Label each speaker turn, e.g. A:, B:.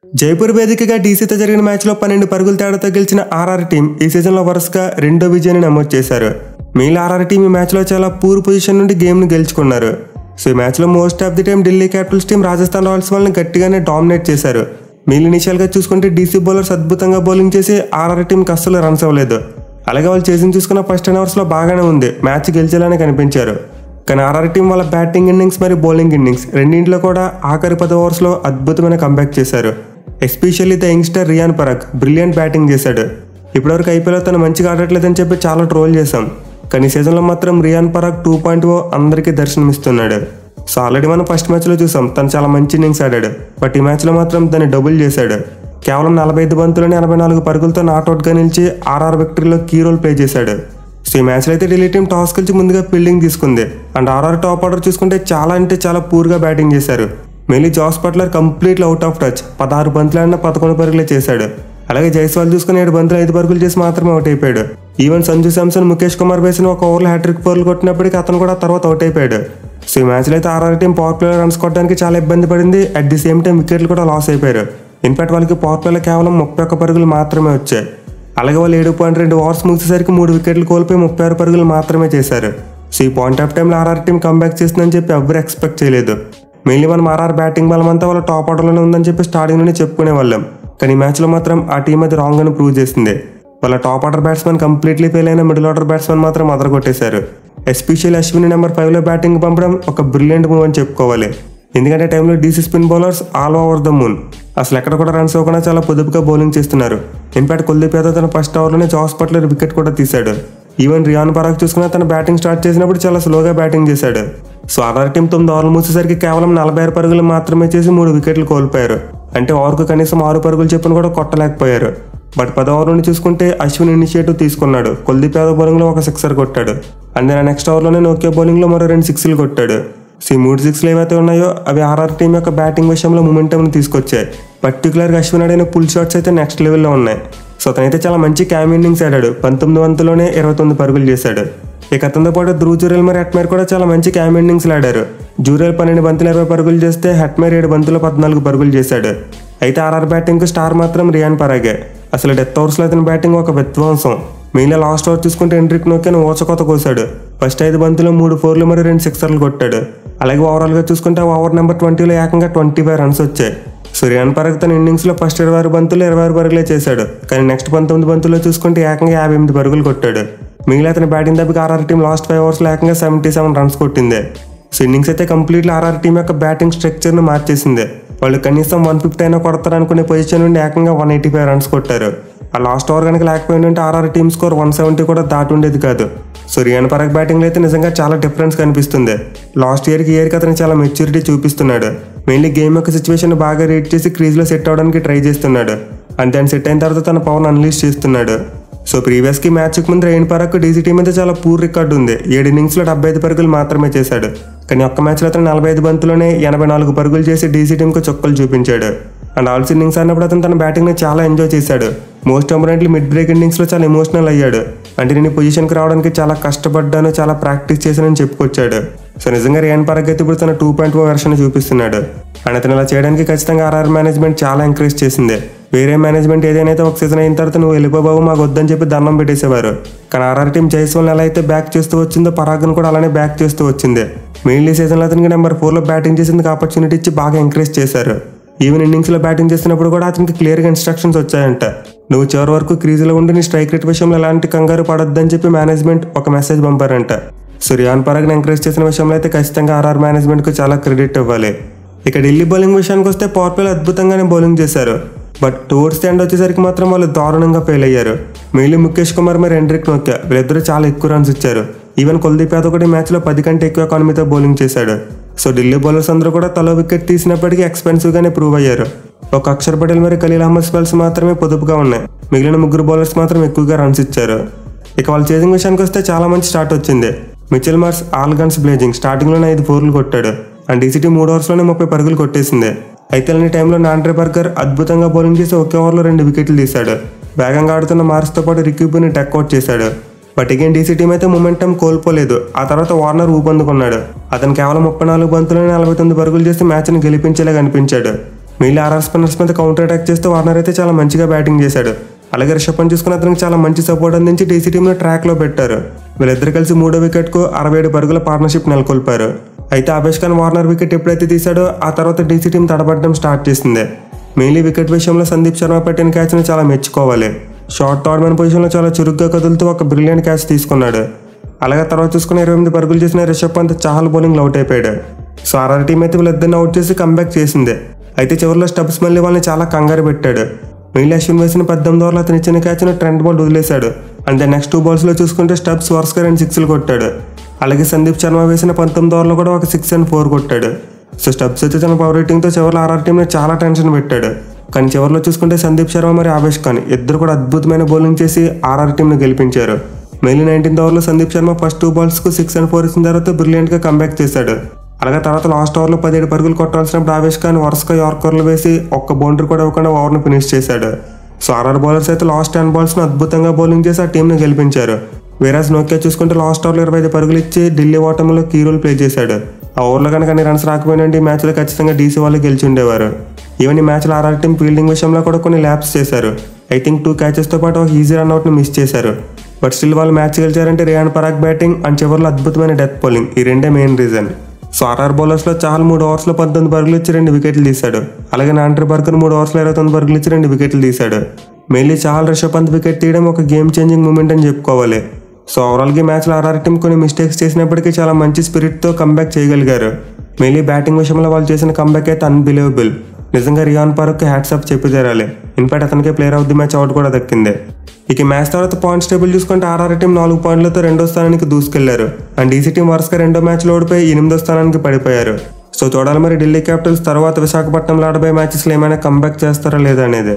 A: జైపూర్ వేదికగా డీసీతో జరిగిన మ్యాచ్లో 12 పరుగుల తేడాతో గెలిచిన ఆర్ఆర్ టీం ఈ సీజన్లో వరుసగా రెండో విజయాన్ని నమోదు చేశారు. మిగిలిన ఆర్ఆర్ టీం ఈ మ్యాచ్లో చాలా పూర్ పొజిషన్ నుండి గేమ్ను గెలుచుకున్నారు. సో ఈ మ్యాచ్లో most of the time Delhi Capitals team Rajasthan Royals వాళ్ళని గట్టిగానే డామినేట్ చేశారు. మిగిలిన ఇనిషియల్గా చూసుకుంటే డీసీ బౌలర్స్ అద్భుతంగా బౌలింగ్ చేసి ఆర్ఆర్ టీంకి అస్సలు రన్స్ అవ్వలేదు. అలాగే వాళ్ళు చేసింది చూసుకున్న ఫస్ట్ 10 ఓవర్స్లో బాగానే ఉంది, మ్యాచ్ గెలిచేలానే కనిపించారు. కానీ ఆర్ఆర్ టీం వాళ్ళ బ్యాటింగ్ ఇన్నింగ్స్ మరియు బౌలింగ్ ఇన్నింగ్స్ రెండింటిలో కూడా ఆఖరి 10 ఓవర్స్లో అద్భుతమైన కంబ్యాక్ చేశారు. Especially the youngster Riyan Parag brilliant batting చేశాడు. ఇప్పటివరకు ఐపీఎల్లో తను మంచిగా ఆడట్లేదని చెప్పి చాలా ట్రోల్ చేశాం. కానీ ఈ సీజన్లో మాత్రం రియాన్ పరాగ్ 2.0 అందరికీ దర్శనమిస్తున్నాడు. సో ఆల్రెడీ మనం ఫస్ట్ మ్యాచ్లో చూసాం తను చాలా మంచి ఇన్నింగ్స్ ఆడాడు. బట్ ఈ మ్యాచ్లో మాత్రం దాన్ని డబుల్ చేశాడు. కేవలం 45 బంతులని 84 పరుగులతో నాట్అవుట్గా నిలిచి ఆర్ఆర్ విక్టరీలో కీ రోల్ ప్లే చేశాడు. సో ఈ మ్యాచ్లో అయితే ఢిల్లీ టీం టాస్ గెలిచి ముందుగా ఫీల్డింగ్ తీసుకుంది. అండ్ ఆర్ఆర్ టాప్ ఆర్డర్ చూసుకుంటే చాలా అంటే చాలా పూర్గా బ్యాటింగ్ చేశారు. Mainly Jos Buttler completely out of touch, 16 బంతులు ఆడిన 11 పరుగులే చేశాడు. అలాగే జైస్వాల్ చూసుకుని 7 బంతులు 5 పరుగులు చేసి మాత్రమే అవుట్ అయిపోయాడు. ఈవెన్ సంజు శాంసన్, ముఖేష్ కుమార్ వేసిన ఒక ఓవర్లో హ్యాట్రిక్ పరుగులు కొట్టినప్పటికీ అతను కూడా తర్వాత అవుట్ అయిపోయాడు. సో ఈ మ్యాచ్లో అయితే ఆర్ఆర్ టీం పవర్ ప్లేలో రన్స్ కొట్టడానికి చాలా ఇబ్బంది పడింది. అట్ ది సేమ్ టైం వికెట్లు కూడా లాస్ అయిపోయారు. ఇన్ఫాక్ట్ వాళ్ళకి పవర్ ప్లేలో కేవలం 31 పరుగులు మాత్రమే వచ్చాయి. అలాగే వాళ్ళు 7.2 ఓవర్స్ ముగిసేసరికి 3 వికెట్లు కోల్పోయి 36 పరుగులు మాత్రమే చేశారు. సో ఈ పాయింట్ ఆఫ్ టైంలో ఆర్ఆర్ టీం కంబ్యాక్ చేస్తుందని చెప్పి ఎవరు ఎక్స్పెక్ట్ చేయలేదు. మెయిన్లీ మనం ఆర్ఆర్ బ్యాటింగ్ బలం అంతా వాళ్ళ టాప్ ఆర్డర్లోనే ఉందని చెప్పి స్టార్టింగ్ నుండి చెప్పుకునే వాళ్ళం. కానీ ఈ మ్యాచ్లో మాత్రం ఆ టీం అది రాంగ్ అని ప్రూవ్ చేసింది. వాళ్ళ top order batsmen completely fail అయిన మిడిల్ ఆర్డర్ బ్యాట్స్మెన్ మాత్రం అదరగొట్టేశారు. ఎస్పెషల్లీ అశ్విని నెంబర్ 5లో బ్యాటింగ్ పంపడం ఒక బ్రిలియంట్ మూవ్ అని చెప్పుకోవాలి. ఎందుకంటే టైంలో DC spin bowlers all over the moon, అసలు ఎక్కడ కూడా రన్స్ అవ్వకుండా చాలా పొదుపుగా బౌలింగ్ చేస్తున్నారు. ఇన్ఫాక్ట్ కుల్దీప్ యాదవ్ తన ఫస్ట్ ఓవర్లోనే జాస్ బట్లర్ వికెట్ కూడా తీశాడు. ఈవెన్ రియాన్ పరాగ్ చూసుకున్నా తన బ్యాటింగ్ స్టార్ట్ చేసినప్పుడు చాలా స్లోగా బ్యాటింగ్ చేశాడు. సో ఆర్ఆర్ టీం 9 ఓవర్లు మూసేసరికి కేవలం 46 పరుగులు మాత్రమే చేసి 3 వికెట్లు కోల్పోయారు. అంటే ఓవర్కు కనీసం 6 పరుగులు చెప్పును కూడా కొట్టలేకపోయారు. బట్ 10 ఓవర్ నుండి చూసుకుంటే అశ్విన్ ఇనిషియేటివ్ తీసుకున్నాడు. కుల్దీప్ యాదవ్ బౌలింగ్లో ఒక 6 కొట్టాడు. అండ్ నెక్స్ట్ ఓవర్లోనే నోకియా బౌలింగ్లో మరో 2 6లు కొట్టాడు. సో ఈ 3 6లు ఏవైతే ఉన్నాయో అవి ఆర్ఆర్ టీం యొక్క బ్యాటింగ్ విషయంలో మొమెంటంని తీసుకొచ్చాయి. పర్టికులర్గా అశ్విన్ ఆడిన పుల్ షాట్స్ అయితే నెక్స్ట్ లెవెల్లో ఉన్నాయి. సో అతనైతే చాలా మంచి క్యామ్ ఇన్నింగ్స్ ఆడాడు. 19 బంతుల్లోనే 29 పరుగులు చేశాడు. ఇక అతనితో పాటు ధ్రువ్ జురేల్ మరియు హెట్మేర్ కూడా చాలా మంచి క్యామ్ ఇన్నింగ్స్లు ఆడారు. జురేల్ 12 బంతులు 20 పరుగులు చేస్తే హెట్మేర్ 7 బంతుల్లో 14 పరుగులు చేశాడు. అయితే ఆర్ఆర్ బ్యాటింగ్కి స్టార్ మాత్రం రియాన్ పరాగే. అసలు డెత్ ఓవర్స్లో అతని బ్యాటింగ్ ఒక విధ్వంసం. మెయిన్గా లాస్ట్ ఓవర్ చూసుకుంటే హెన్రిక్ నోకియాను ఓచకోత కోసాడు. ఫస్ట్ 5 బంతుల్లో 3 4లు మరియు 2 6లు కొట్టాడు. అలాగే ఓవరాల్గా చూసుకుంటే ఓవర్ నెంబర్ 20లో ఏకంగా 25 రన్స్ వచ్చాయి. సో రియాన్ పరాగ్ తన ఇన్నింగ్స్లో ఫస్ట్ 26 బంతులు 26 పరుగులే చేశాడు. కానీ నెక్స్ట్ 19 బంతుల్లో చూసుకుంటే ఏకంగా 58 పరుగులు కొట్టాడు. మిగిలిన అతని బ్యాటింగ్ దెబ్బకి ఆర్ఆర్ టీం లాస్ట్ 5 ఓవర్స్లో ఏకంగా 77 రన్స్ కొట్టింది. సో ఇన్నింగ్స్ అయితే కంప్లీట్లీ ఆర్ఆర్ టీం యొక్క బ్యాటింగ్ స్ట్రక్చర్ను మార్చేసింది. వాళ్ళు కనీసం 150 అయినా కొడతారు అనుకునే పొజిషన్ నుండి ఏకంగా 185 రన్స్ కొట్టారు. ఆ లాస్ట్ ఓవర్ కనుక లేకపోయిందంటే ఆర్ఆర్ టీమ్ స్కోర్ 170 కూడా దాటి ఉండేది కాదు. సో రియాన్ పరాగ్ బ్యాటింగ్లో అయితే నిజంగా చాలా డిఫరెన్స్ కనిపిస్తుంది. లాస్ట్ ఇయర్కి అతను చాలా మెచ్యూరిటీ చూపిస్తున్నాడు. మెయిన్లీ గేమ్ యొక్క సిచ్యువేషన్ బాగా రీడ్ చేసి క్రీజ్లో సెట్ అవడానికి ట్రై చేస్తున్నాడు. అండ్ దాన్ని సెట్ అయిన తర్వాత తన పవర్ని అన్లీష్ చేస్తున్నాడు. సో ప్రీవియస్కి మ్యాచ్కి ముందు రియాన్ పరాగ్ డీసీ టీం అయితే చాలా పూర్ రికార్డు ఉంది. 7 ఇన్నింగ్స్లో 75 పరుగులు మాత్రమే చేశాడు. కానీ ఒక్క మ్యాచ్లో అతను 45 బంతుల్లోనే 84 పరుగులు చేసి డీసీ టీంకు చుక్కలు చూపించాడు. అండ్ ఆల్స్ ఇన్నింగ్స్ ఆడినప్పుడు అతను తన బ్యాటింగ్ని చాలా ఎంజాయ్ చేశాడు. మోస్ట్ ఇంపార్టెంట్లీ మిడ్ బ్రేక్ ఇన్నింగ్స్లో చాలా ఎమోషనల్ అయ్యాడు. అంటే నేను పొజిషన్కి రావడానికి చాలా కష్టపడ్డాను, చాలా ప్రాక్టీస్ చేశానని చెప్పుకొచ్చాడు. సో నిజంగా రియాన్ పరాగ్ అయితే ఇప్పుడు తన 2.0 వెర్షన్ చూపిస్తున్నాడు. అండ్ అతను ఇలా చేయడానికి ఖచ్చితంగా ఆర్ఆర్ మేనేజ్మెంట్ చాలా ఎంకరేజ్ చేసింది. వేరే మేనేజ్మెంట్ ఏదైనా ఒక సీజన్ అయిన తర్వాత నువ్వు వెళ్ళిపోబాబు మాకు వద్దని చెప్పి దండం పెట్టేసేవారు. కానీ ఆర్ఆర్ టీం జైస్వాల్ని ఎలా అయితే బ్యాక్ చేస్తూ వచ్చిందో పరాగ్ను కూడా అలానే బ్యాక్ చేస్తూ వచ్చింది. మెయిన్లీ సీజన్లో అతనికి నెంబర్ 4లో బ్యాటింగ్ చేసేందుకు ఆపర్చునిటీ ఇచ్చి బాగా ఎంకరేజ్ చేశారు. ఈవెన్ ఇన్నింగ్స్లో బ్యాటింగ్ చేస్తున్నప్పుడు కూడా అతనికి క్లియర్గా ఇన్స్ట్రక్షన్స్ వచ్చాయంట. నువ్వు చివరి వరకు క్రీజులో ఉండి నీ స్ట్రైక్ రేట్ విషయంలో ఎలాంటి కంగారు పడొద్దని చెప్పి మేనేజ్మెంట్ ఒక మెసేజ్ పంపారంట. సో రియాన్ పరాగ్ని ఎంకరేజ్ చేసిన విషయంలో అయితే ఖచ్చితంగా ఆర్ఆర్ మేనేజ్మెంట్కు చాలా క్రెడిట్ ఇవ్వాలి. ఇక ఢిల్లీ బౌలింగ్ విషయానికి వస్తే పవర్ ప్లేలో అద్భుతంగానే బౌలింగ్ చేశారు. బట్ టువర్డ్స్ ది ఎండ్ వచ్చేసరికి మాత్రం వాళ్ళు దారుణంగా ఫెయిల్ అయ్యారు. మెయిన్లీ ముఖేష్ కుమార్ మరియు హెన్రిక్ నోకియా వీళ్ళిద్దరూ చాలా ఎక్కువ రన్స్ ఇచ్చారు. ఈవెన్ కుల్దీప్ యాదవ్ కూడా ఈ మ్యాచ్లో 10 కంటే ఎక్కువ ఎకానమీతో బౌలింగ్ చేశాడు. సో ఢిల్లీ బౌలర్స్ అందరూ కూడా తలో వికెట్ తీసినప్పటికీ ఎక్స్పెన్సివ్గానే ప్రూవ్ అయ్యారు. ఒక అక్షర్ పటేల్ మరియు ఖలీల్ అహ్మద్ స్పెల్స్ మాత్రమే పొదుపుగా ఉన్నాయి. మిగిలిన 3 బౌలర్స్ మాత్రం ఎక్కువగా రన్స్ ఇచ్చారు. ఇక వాళ్ళ చేసింగ్ విషయానికి వస్తే చాలా మంచి స్టార్ట్ వచ్చింది. Mitchell Marsh all guns blazing స్టార్టింగ్లోనే 5 4లు కొట్టాడు. అండ్ డీసీ టీం 3 ఓవర్స్లోనే 30 పరుగులు కొట్టేసింది. అయితే అలాంటి టైంలో నాండ్రే బర్గర్ అద్భుతంగా బౌలింగ్ చేసి ఒకే ఓవర్లో 2 వికెట్లు తీశాడు. వేగంగా ఆడుతున్న మార్ష్తో పాటు రిక్యూబీని టక్అవుట్ చేశాడు. బట్ అగైన్ డీసీ టీం అయితే మొమెంటం కోల్పోలేదు. ఆ తర్వాత వార్నర్ ఊపందుకున్నాడు. అతను కేవలం 34 బంతుల్లోనే 49 పరుగులు చేసి మ్యాచ్ని గెలిపించేలా కనిపించాడు. మెయిన్లీ ఆర్ఆర్ స్పిన్నర్స్ మీద కౌంటర్ అటాక్ చేస్తే వార్నర్ అయితే చాలా మంచిగా బ్యాటింగ్ చేశాడు. అలాగే రిషబ్ పంత్ చూసుకున్న అతనికి చాలా మంచి సపోర్ట్ అందించి డీసీ టీంను ట్రాక్లో పెట్టారు. వీళ్ళిద్దరు కలిసి 3వ వికెట్కు 67 పరుగుల పార్ట్నర్షిప్ నెలకొల్పారు. అయితే అభేష్ ఖాన్ వార్నర్ వికెట్ ఎప్పుడైతే తీశాడో ఆ తర్వాత డీసీ టీం తడబడడం స్టార్ట్ చేసింది. మెయిన్లీ వికెట్ విషయంలో సందీప్ శర్మ పెట్టిన క్యాచ్ని చాలా మెచ్చుకోవాలి. షార్ట్ థర్డ్ మ్యాన్ పొజిషన్లో చాలా చురుగ్గా కదులుతూ ఒక బ్రిలియంట్ క్యాచ్ తీసుకున్నాడు. అలాగే తర్వాత చూసుకుని 28 పరుగులు చేసిన రిషబ్ పంత్ చాలా బౌలింగ్లో అవుట్ అయిపోయాడు. సో ఆర్ఆర్ టీం అయితే వీళ్ళిద్దరిని అవుట్ చేసి కంబ్యాక్ చేసింది. అయితే చివరిలో స్టబ్స్ మళ్ళీ వాళ్ళని చాలా కంగారు పెట్టాడు. మెయిన్లీ అశ్విన్ వేసిన 18 ఓవర్లో అతను ఇచ్చిన క్యాచ్ను ట్రెంట్ బౌల్ట్ వదిలేశాడు. అంతే నెక్స్ట్ 2 బాల్స్లో చూసుకుంటే స్టబ్స్ వరుసగా 2 6లు కొట్టాడు. అలాగే సందీప్ శర్మ వేసిన 19 ఓవర్లో కూడా ఒక 6 and 4 కొట్టాడు. సో స్టబ్స్ అయితే తన పవర్ రేటింగ్తో చివరిలో ఆర్ఆర్ టీంని చాలా టెన్షన్ పెట్టాడు. కానీ చివరిలో చూసుకుంటే సందీప్ శర్మ మరియు అభేష్ ఖాన్ ఇద్దరు కూడా అద్భుతమైన బౌలింగ్ చేసి ఆర్ఆర్ టీంను గెలిపించారు. మెయిన్లీ 19th ఓవర్లో సందీప్ శర్మ ఫస్ట్ 2 బాల్స్కు 6 and 4 ఇచ్చిన తర్వాత బ్రిలియంట్గా కంబ్యాక్ చేశాడు. అలాగే తర్వాత లాస్ట్ ఓవర్లో 17 పరుగులు కొట్టాల్సినప్పుడు అభేష్ ఖాన్ వరుసగా యార్కర్లు వేసి ఒక్క బౌండరీ కూడా ఇవ్వకుండా ఓవర్ను ఫినిష్ చేశాడు. సో ఆర్ఆర్ బౌలర్స్ అయితే లాస్ట్ 10 బాల్స్ను అద్భుతంగా బౌలింగ్ చేసి ఆ టీంను గెలిపించారు. వేరాజ్ నోకియా చూసుకుంటే లాస్ట్ ఓవర్లో 25 పరుగులు ఇచ్చి ఢిల్లీ ఓటమిలో కీ రోల్ ప్లే చేశాడు. ఆ ఓవర్లో కనుక అన్ని రన్స్ రాకపోయినంటే ఈ మ్యాచ్లో ఖచ్చితంగా డీసీ వాళ్ళు గెలిచి ఉండేవారు. ఈవెన్ ఈ మ్యాచ్లో ఆర్ఆర్ టీం ఫీల్డింగ్ విషయంలో కూడా కొన్ని ల్యాప్స్ చేశారు. ఐ థింక్ 2 క్యాచెస్తో పాటు ఒక ఈజీ రన్అట్ను మిస్ చేశారు. బట్ స్టిల్ వాళ్ళు మ్యాచ్ గెలిచారంటే రియాన్ పరాగ్ బ్యాటింగ్ అండ్ చివరిలో అద్భుతమైన డెత్ బౌలింగ్ ఈ రెండే మెయిన్ రీజన్. సో ఆర్ఆర్ బౌలర్స్లో చాలు 3 ఓవర్స్లో 19 పరుగులు ఇచ్చి 2 వికెట్లు తీశాడు. అలాగే నాంట్రీ బర్కర్ 3 ఓవర్స్లో 29 పరుగులు ఇచ్చి 2 వికెట్లు తీశాడు. మెయిన్లీ చాలా రిషబ్ పంత్ వికెట్ తీయడం ఒక గేమ్ చేంజింగ్ మూమెంట్ అని చెప్పుకోవాలి. సో ఓవరాల్గా ఈ మ్యాచ్లో ఆర్ఆర్ టీం కొన్ని మిస్టేక్స్ చేసినప్పటికీ చాలా మంచి స్పిరిట్తో కంబ్యాక్ చేయగలిగారు. మెయిన్లీ బ్యాటింగ్ విషయంలో వాళ్ళు చేసిన కంబ్యాక్ అయితే అన్బిలీవబుల్. నిజంగా రియాన్ పరాగ్కి హ్యాట్స్ ఆఫ్ చెప్పి తీరాలి. ఇన్ఫాక్ట్ అతనికి player of the match award కూడా దక్కింది. ఇక మ్యాచ్ తర్వాత పాయింట్స్ టేబుల్ చూసుకుంటే ఆర్ఆర్ టీం 4 పాయింట్లతో 2వ స్థానానికి దూసుకెళ్లారు. అండ్ డీసీ టీం వరుసగా 2వ మ్యాచ్లో ఓడిపోయి 8వ స్థానానికి పడిపోయారు. సో చూడాలి మరి ఢిల్లీ క్యాపిటల్స్ తర్వాత విశాఖపట్నంలో ఆడబోయే మ్యాచెస్లో ఏమైనా కంబ్యాక్ చేస్తారా లేదా అనేది.